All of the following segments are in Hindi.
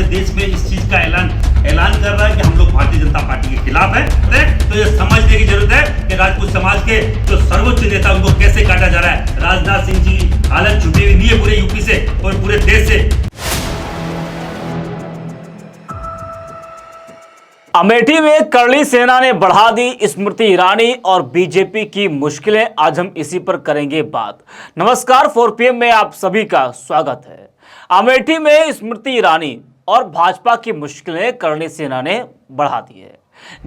देश में इस चीज का ऐलान कर रहा है कि हम लोग भारतीय जनता पार्टी के खिलाफ है। तो ये समझने की जरूरत है कि राजपूत समाज के जो सर्वोच्च नेता उनको कैसे काटा जा रहा है। राजनाथ सिंह जी की हालत छुपी हुई नहीं है पूरे यूपी से और पूरे देश से। अमेठी में करणी सेना ने बढ़ा दी स्मृति ईरानी और बीजेपी की मुश्किलें। आज हम इसी पर करेंगे बात। नमस्कार, 4 PM में आप सभी का स्वागत है। अमेठी में स्मृति ईरानी और भाजपा की मुश्किलें करणी सेना ने बढ़ा दी है।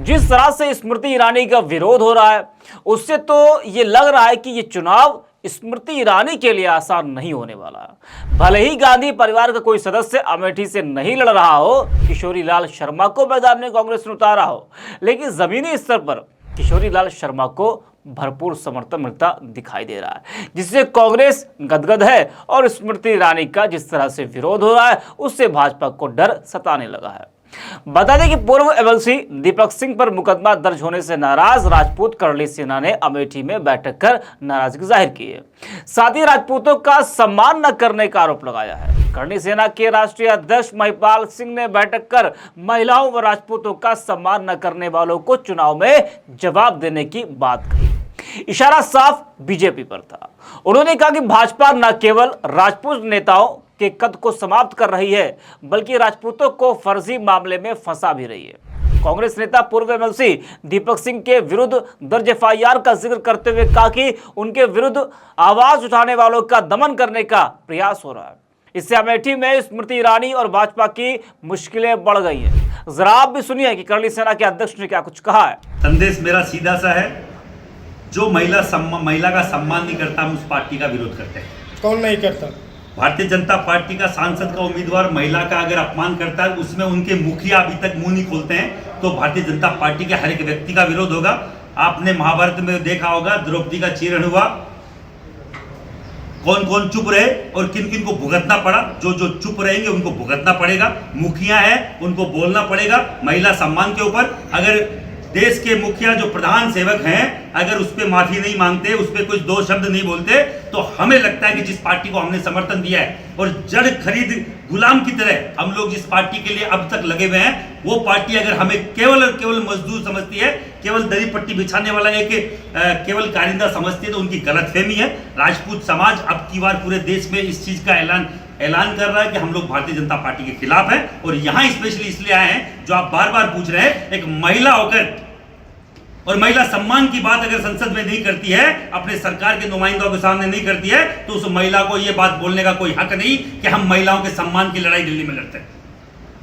जिस तरह से स्मृति ईरानी का विरोध हो रहा है उससे तो ये लग रहा है कि ये चुनाव स्मृति ईरानी के लिए आसान नहीं होने वाला। भले ही गांधी परिवार का कोई सदस्य अमेठी से नहीं लड़ रहा हो, किशोरी लाल शर्मा को मैदान में कांग्रेस ने उतारा हो, लेकिन जमीनी स्तर पर किशोरी लाल शर्मा को भरपूर समर्थन मिलता दिखाई दे रहा है, जिससे कांग्रेस गदगद है और स्मृति ईरानी का जिस तरह से विरोध हो रहा है उससे भाजपा को डर सताने लगा है। बता दें कि पूर्व MLC दीपक सिंह पर मुकदमा दर्ज होने से नाराज राजपूत करणी सेना ने अमेठी में बैठक कर नाराजगी जाहिर की है। साथ ही राजपूतों का सम्मान न करने का आरोप लगाया है। करणी सेना के राष्ट्रीय अध्यक्ष महिपाल सिंह ने बैठक कर महिलाओं व राजपूतों का सम्मान न करने वालों को चुनाव में जवाब देने की बात कही। इशारा साफ बीजेपी पर था। उन्होंने कहा कि भाजपा न केवल राजपूत नेताओं के कद को समाप्त कर रही है बल्कि राजपूतों को फर्जी मामले में फंसा भी रही है। कांग्रेस नेता पूर्व MLC दीपक सिंह के विरुद्ध दर्ज FIR का जिक्र करते हुए कहा कि उनके विरुद्ध आवाज उठाने वालों का दमन करने का प्रयास हो रहा है। इससे अमेठी में स्मृति ईरानी और भाजपा की मुश्किलें बढ़ गई है। जरा आप भी सुनिए कि करणी सेना के अध्यक्ष ने क्या कुछ कहा है। संदेश मेरा सीधा सा है, जो महिला का सम्मान नहीं करता हम उस पार्टी का विरोध करते हैं। कौन नहीं करता? भारतीय जनता पार्टी का सांसद का उम्मीदवार महिला का अगर अपमान करता है उसमें उनके मुखिया अभी तक मुंह नहीं खोलते हैं, तो भारतीय जनता पार्टी के हर एक व्यक्ति का विरोध होगा। आपने महाभारत में देखा होगा, द्रौपदी का चीरहरण हुआ, कौन कौन चुप रहे और किन किन को भुगतना पड़ा। जो जो चुप रहेंगे उनको भुगतना पड़ेगा। मुखिया है उनको बोलना पड़ेगा महिला सम्मान के ऊपर। अगर देश के मुखिया जो प्रधान सेवक हैं अगर उस पर माफी नहीं मांगते, उस पर कुछ 2 शब्द नहीं बोलते, तो हमें लगता है कि जिस पार्टी को हमने समर्थन दिया है और जड़ खरीद गुलाम की तरह हम लोग जिस पार्टी के लिए अब तक लगे हुए हैं, वो पार्टी अगर हमें केवल और केवल मजदूर समझती है, केवल दरी पट्टी बिछाने वाला केवल कारिंदा समझती है, तो उनकी गलतफहमी है। राजपूत समाज अब की बार पूरे देश में इस चीज का ऐलान कर रहा है कि हम लोग भारतीय जनता पार्टी के खिलाफ हैं। और यहाँ स्पेशली इसलिए आए हैं, जो आप बार बार पूछ रहे हैं, एक महिला होकर और महिला सम्मान की बात अगर संसद में नहीं करती है, अपने सरकार के नुमाइंदों के सामने नहीं करती है, तो उस महिला को यह बात बोलने का कोई हक नहीं कि हम महिलाओं के सम्मान की लड़ाई दिल्ली में लड़ते हैं।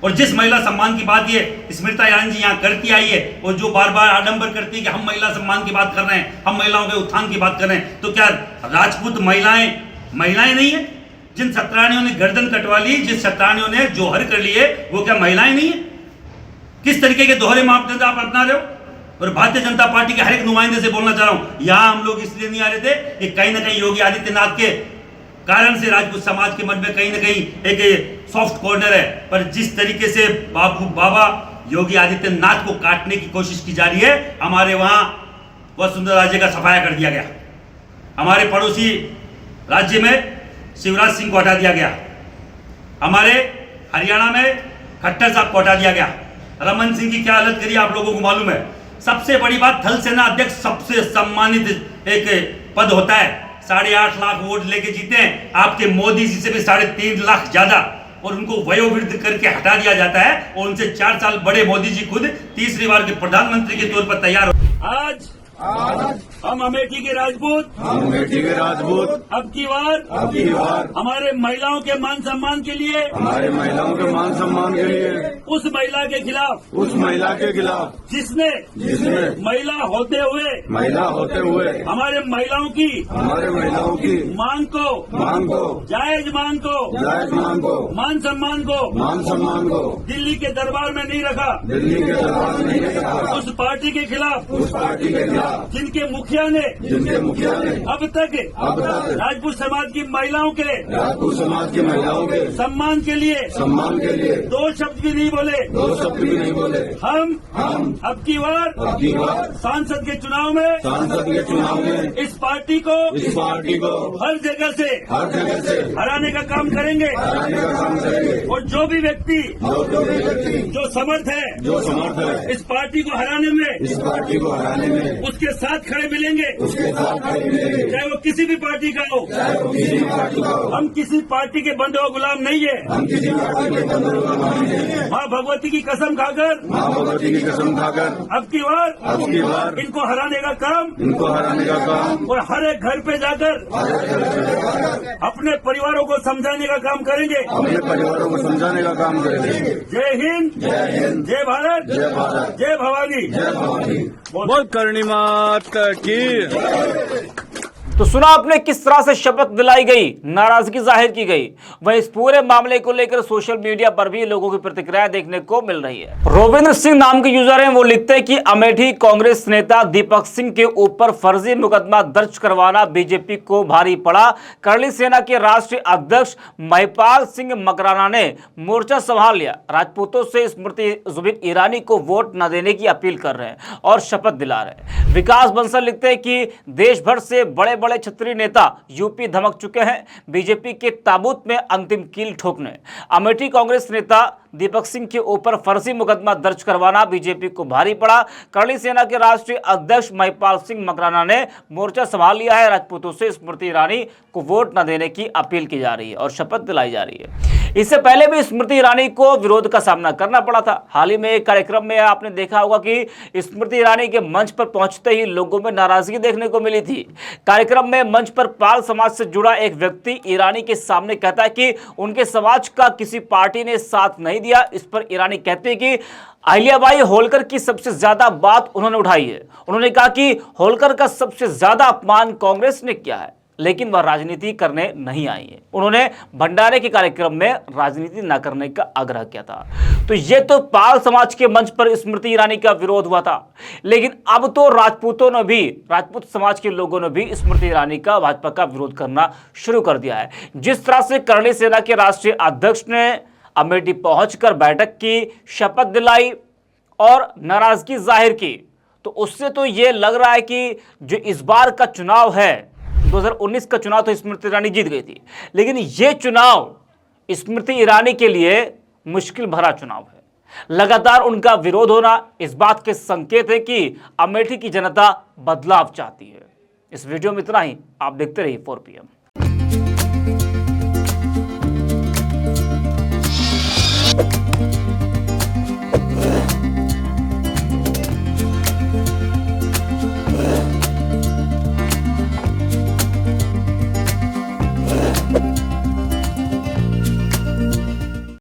और जिस महिला सम्मान की बात ये स्मृति ईरानी जी यहाँ करती आई है और जो बार बार आडंबर करती है कि हम महिला सम्मान की बात कर रहे हैं, हम महिलाओं के उत्थान की बात कर रहे हैं, तो क्या राजपूत महिलाएं नहीं है? जिन सत्रानियों ने गर्दन कटवा ली, जिस सत्रानियों ने जोहर कर लिए, वो क्या महिलाएं नहीं है? किस तरीके के दोहरे मापदंड आप अपना रहे हो? और भारतीय जनता पार्टी के हर एक नुमाइंदे से बोलना चाह रहा हूं, यहां हम लोग इसलिए नहीं आ रहे थे कि कहीं ना कहीं योगी आदित्यनाथ के कारण से राजपूत समाज के मन में कहीं ना कहीं एक सॉफ्ट कॉर्नर है। पर जिस तरीके से बाबा योगी आदित्यनाथ को काटने की कोशिश की जा रही है, हमारे वहां वसुंधरा राजे का सफाया कर दिया गया, हमारे पड़ोसी राज्य में शिवराज सिंह को हटा दिया गया, हमारे हरियाणा में खट्टर साहब को हटा दिया गया, रमन सिंह की क्या हालत करी आप लोगों को मालूम है। सबसे बड़ी बात, थल सेना अध्यक्ष सबसे सम्मानित एक पद होता है, 8.5 लाख वोट लेके जीते हैं, आपके मोदी जी से भी 3.5 लाख ज्यादा, और उनको वयोवृद्ध करके हटा दिया जाता है और उनसे 4 साल बड़े मोदी जी खुद तीसरी बार के प्रधानमंत्री के तौर पर तैयार हो। आज हम अमेठी के राजपूत अब की बार हमारे महिलाओं के मान सम्मान के लिए उस महिला के खिलाफ जिसने महिला होते हुए हमारे महिलाओं की मांग को जायज मांग को मान सम्मान को दिल्ली के दरबार में नहीं रखा, उस पार्टी के खिलाफ जिनके मुखिया ने अब तक राजपूत समाज की महिलाओं के सम्मान के लिए 2 शब्द भी नहीं बोले। हम अब की बार सांसद के चुनाव में इस पार्टी को हर जगह से हराने का काम करेंगे और और जो भी व्यक्ति जो समर्थ है इस पार्टी को हराने में उसके साथ खड़े मिलेंगे, चाहे वो किसी भी पार्टी का हो। हम किसी पार्टी के बंदे और गुलाम नहीं है। माँ भगवती की कसम खाकर अब की बार इनको हराने का काम और हर एक घर पे जाकर अपने परिवारों को समझाने का काम करेंगे। जय हिंद, जय भारत, जय भवानी। बोल करणी माता की। तो सुना आपने किस तरह से शपथ दिलाई गई, नाराजगी जाहिर की गई। वहीं इस पूरे मामले को लेकर सोशल मीडिया पर भी लोगों की प्रतिक्रियाएं देखने को मिल रही है। रोविंद्र सिंह नाम के यूजर हैं, वो लिखते हैं कि अमेठी कांग्रेस नेता दीपक सिंह के ऊपर फर्जी मुकदमा दर्ज करवाना बीजेपी को भारी पड़ा। करली सेना के राष्ट्रीय अध्यक्ष महिपाल सिंह मकराना ने मोर्चा संभाल लिया। राजपूतों से स्मृति जुबिन ईरानी को वोट न देने की अपील कर रहे हैं और शपथ दिला रहे हैं। विकास बंसल लिखते हैं कि देश भर से बड़े बड़े क्षत्रिय नेता यूपी धमक चुके हैं बीजेपी के ताबूत में अंतिम कील ठोकने। अमेठी कांग्रेस नेता दीपक सिंह के ऊपर फर्जी मुकदमा दर्ज करवाना बीजेपी को भारी पड़ा। करली सेना के राष्ट्रीय अध्यक्ष महिपाल सिंह मकराना ने मोर्चा संभाल लिया है। राजपूतों से स्मृति ईरानी को वोट न देने की अपील की जा रही है और शपथ दिलाई जा रही है। इससे पहले भी स्मृति ईरानी को विरोध का सामना करना पड़ा था। हाल ही में एक कार्यक्रम में आपने देखा होगा कि स्मृति ईरानी के मंच पर पहुंचते ही लोगों में नाराजगी देखने को मिली थी। कार्यक्रम में मंच पर पाल समाज से जुड़ा एक व्यक्ति ईरानी के सामने कहता है कि उनके समाज का किसी पार्टी ने साथ नहीं दिया। इस पर ईरानी कहते हैं कि अहिल्याबाई होलकर की सबसे ज्यादा बात उन्होंने उठाई है। उन्होंने कहा कि होलकर का सबसे ज्यादा अपमान कांग्रेस ने किया है, लेकिन वह राजनीति करने नहीं आई है। उन्होंने भंडारे के कार्यक्रम में राजनीति न करने का आग्रह किया था। तो ये तो पाल समाज के मंच पर स्मृति ईरानी का विरोध हुआ था, लेकिन अब तो राजपूत समाज के लोगों ने भी स्मृति ईरानी का भाजपा का विरोध करना शुरू कर दिया है। जिस तरह से करली सेना के राष्ट्रीय अध्यक्ष ने अमेठी पहुंचकर बैठक की, शपथ दिलाई और नाराजगी जाहिर की, तो उससे तो ये लग रहा है कि जो इस बार का चुनाव है, 2019 का चुनाव तो स्मृति ईरानी जीत गई थी, लेकिन ये चुनाव स्मृति ईरानी के लिए मुश्किल भरा चुनाव है। लगातार उनका विरोध होना इस बात के संकेत है कि अमेठी की जनता बदलाव चाहती है। इस वीडियो में इतना ही। आप देखते रहिए 4PM।